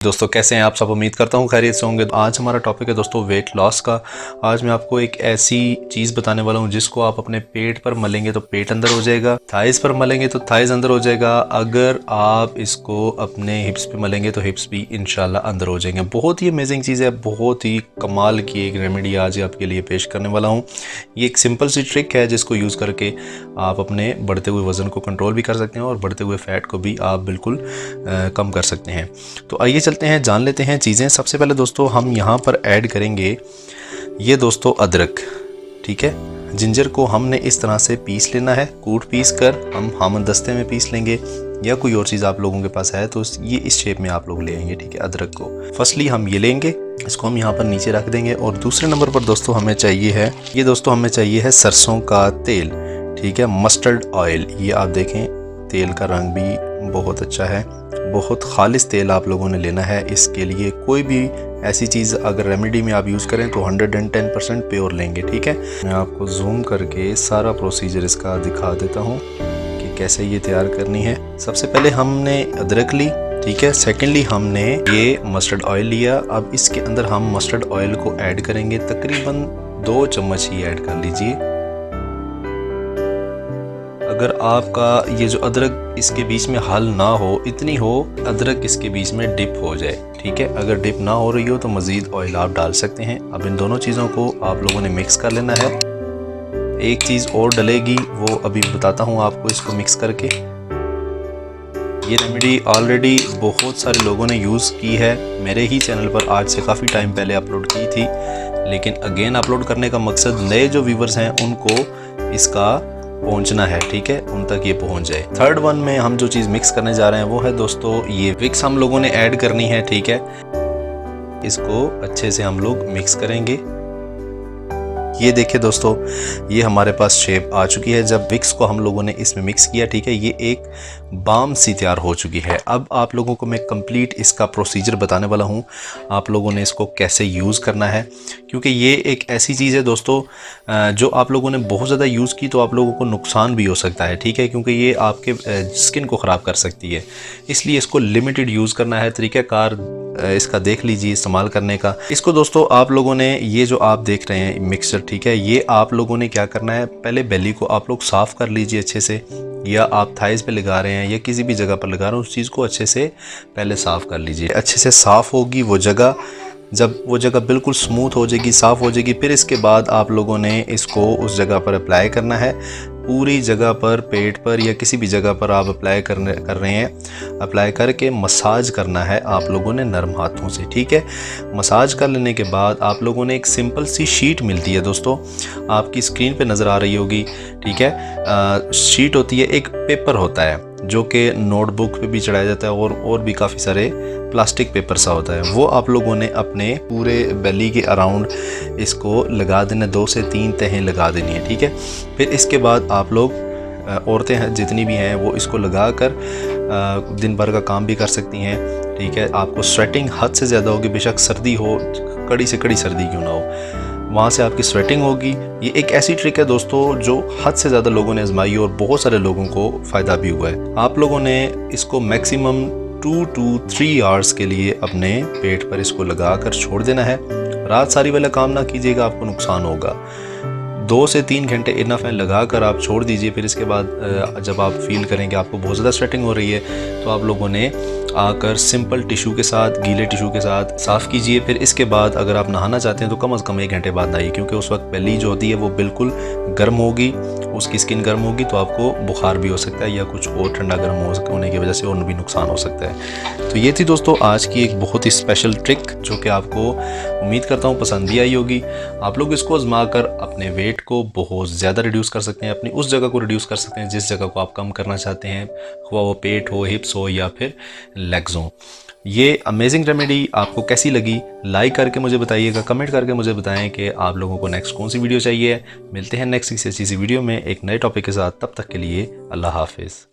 दोस्तों कैसे हैं आप सब। उम्मीद करता हूँ खैरियत से होंगे। आज हमारा टॉपिक है दोस्तों वेट लॉस का। आज मैं आपको एक ऐसी चीज़ बताने वाला हूँ जिसको आप अपने पेट पर मलेंगे तो पेट अंदर हो जाएगा, थाइस पर मलेंगे तो थाइस अंदर हो जाएगा। अगर आप इसको अपने हिप्स पे मलेंगे तो हिप्स भी इंशाल्लाह अंदर हो जाएंगे। बहुत ही अमेजिंग चीज़ है, बहुत ही कमाल की एक रेमेडी आज आपके लिए पेश करने वाला हूँ। ये एक सिंपल सी ट्रिक है जिसको यूज़ करके आप अपने बढ़ते हुए वज़न को कंट्रोल भी कर सकते हैं और बढ़ते हुए फैट को भी आप बिल्कुल कम कर सकते हैं। तो आइए चलते हैं, जान लेते हैं चीज़ें। सबसे पहले दोस्तों हम यहाँ पर ऐड करेंगे ये दोस्तों अदरक। ठीक है, जिंजर को हमने इस तरह से पीस लेना है, कूट पीस कर हम हामदस्ते में पीस लेंगे या कोई और चीज़ आप लोगों के पास है तो ये इस शेप में आप लोग ले आएंगे। ठीक है, अदरक को फर्स्टली हम ये लेंगे, इसको हम यहाँ पर नीचे रख देंगे। और दूसरे नंबर पर दोस्तों हमें चाहिए है ये दोस्तों हमें चाहिए है सरसों का तेल। ठीक है, मस्टर्ड ऑयल। ये आप देखें तेल का रंग भी बहुत अच्छा है, बहुत खालिस तेल आप लोगों ने लेना है। इसके लिए कोई भी ऐसी चीज़ अगर रेमेडी में आप यूज़ करें तो 110% प्योर लेंगे। ठीक है, मैं आपको जूम करके सारा प्रोसीजर इसका दिखा देता हूँ कि कैसे ये तैयार करनी है। सबसे पहले हमने अदरक ली, ठीक है। सेकेंडली हमने ये मस्टर्ड ऑयल लिया। अब इसके अंदर हम मस्टर्ड ऑयल को ऐड करेंगे, तकरीबन 2 चम्मच ही ऐड कर लीजिए। अगर आपका ये जो अदरक इसके बीच में हल ना हो, इतनी हो अदरक इसके बीच में डिप हो जाए। ठीक है, अगर डिप ना हो रही हो तो मज़ीद ऑयल आप डाल सकते हैं। अब इन दोनों चीज़ों को आप लोगों ने मिक्स कर लेना है। एक चीज़ और डलेगी, वो अभी बताता हूँ आपको इसको मिक्स करके। ये रेमेडी ऑलरेडी बहुत सारे लोगों ने यूज़ की है, मेरे ही चैनल पर आज से काफ़ी टाइम पहले अपलोड की थी, लेकिन अगेन अपलोड करने का मकसद नए जो व्यूवर्स हैं उनको इसका पहुंचना है। ठीक है, उन तक ये पहुंच जाए। थर्ड वन में हम जो चीज़ मिक्स करने जा रहे हैं वो है दोस्तों ये विक्स हम लोगों ने ऐड करनी है। ठीक है, इसको अच्छे से हम लोग मिक्स करेंगे। ये देखिए दोस्तों, ये हमारे पास शेप आ चुकी है जब विक्स को हम लोगों ने इसमें मिक्स किया। ठीक है, ये एक बाम सी तैयार हो चुकी है। अब आप लोगों को मैं कंप्लीट इसका प्रोसीजर बताने वाला हूँ, आप लोगों ने इसको कैसे यूज़ करना है। क्योंकि ये एक ऐसी चीज़ है दोस्तों जो आप लोगों ने बहुत ज़्यादा यूज़ की तो आप लोगों को नुकसान भी हो सकता है। ठीक है, क्योंकि ये आपके स्किन को ख़राब कर सकती है, इसलिए इसको लिमिटेड यूज़ करना है। तरीक़ाकार इसका देख लीजिए इस्तेमाल करने का। इसको दोस्तों आप लोगों ने ये जो आप देख रहे हैं मिक्सचर, ठीक है, ये आप लोगों ने क्या करना है, पहले बेली को आप लोग साफ़ कर लीजिए अच्छे से, या आप थाइस पे लगा रहे हैं या किसी भी जगह पर लगा रहे हैं उस चीज़ को अच्छे से पहले साफ़ कर लीजिए। अच्छे से साफ़ होगी वो जगह, जब वो जगह बिल्कुल स्मूथ हो जाएगी, साफ़ हो जाएगी, फिर इसके बाद आप लोगों ने इसको उस जगह पर अप्लाई करना है। पूरी जगह पर, पेट पर या किसी भी जगह पर आप अप्लाई कर रहे हैं, अप्लाई करके मसाज करना है आप लोगों ने नरम हाथों से। ठीक है, मसाज कर लेने के बाद आप लोगों ने एक सिंपल सी शीट मिलती है दोस्तों, आपकी स्क्रीन पे नज़र आ रही होगी। ठीक है, शीट होती है, एक पेपर होता है जो कि नोटबुक पे भी चढ़ाया जाता है और भी काफ़ी सारे प्लास्टिक पेपर सा होता है, वो आप लोगों ने अपने पूरे बेली के अराउंड इसको लगा देना, 2 से 3 तहें लगा देनी है। ठीक है, फिर इसके बाद आप लोग औरतें हैं जितनी भी हैं वो इसको लगा कर दिन भर का काम भी कर सकती हैं। ठीक है, आपको स्वेटिंग हद से ज़्यादा होगी, बेशक सर्दी हो, कड़ी से कड़ी सर्दी क्यों ना हो, वहाँ से आपकी स्वेटिंग होगी। ये एक ऐसी ट्रिक है दोस्तों जो हद से ज़्यादा लोगों ने आजमाई और बहुत सारे लोगों को फ़ायदा भी हुआ है। आप लोगों ने इसको मैक्सिमम 2 to 3 आवर्स के लिए अपने पेट पर इसको लगा कर छोड़ देना है। रात सारी वाला काम ना कीजिएगा, आपको नुकसान होगा। 2 से 3 घंटे इनफ है, लगा कर आप छोड़ दीजिए। फिर इसके बाद जब आप फील करेंगे आपको बहुत ज़्यादा स्वेटिंग हो रही है तो आप लोगों ने आकर सिंपल टिशू के साथ, गीले टिशू के साथ साफ़ कीजिए। फिर इसके बाद अगर आप नहाना चाहते हैं तो कम से कम 1 घंटे बाद नहाइए, क्योंकि उस वक्त बेली जो होती है वो बिल्कुल गर्म होगी, उसकी स्किन गर्म होगी, तो आपको बुखार भी हो सकता है या कुछ और ठंडा गर्म होने की वजह से और भी नुकसान हो सकता है। तो ये थी दोस्तों आज की एक बहुत ही स्पेशल ट्रिक जो कि आपको उम्मीद करता हूँ पसंद भी आई होगी। आप लोग इसको आजमा कर अपने वेट को बहुत ज़्यादा रिड्यूस कर सकते हैं, अपनी उस जगह को रिड्यूस कर सकते हैं जिस जगह को आप कम करना चाहते हैं, वो पेट हो, हिप्स हो या फिर लेग्स हो। ये अमेजिंग रेमेडी आपको कैसी लगी, लाइक करके मुझे बताइएगा, कमेंट करके मुझे बताएं कि आप लोगों को नेक्स्ट कौन सी वीडियो चाहिए। मिलते हैं नेक्स्ट किसी अच्छी सी वीडियो में एक नए टॉपिक के साथ, तब तक के लिए अल्लाह हाफिज़।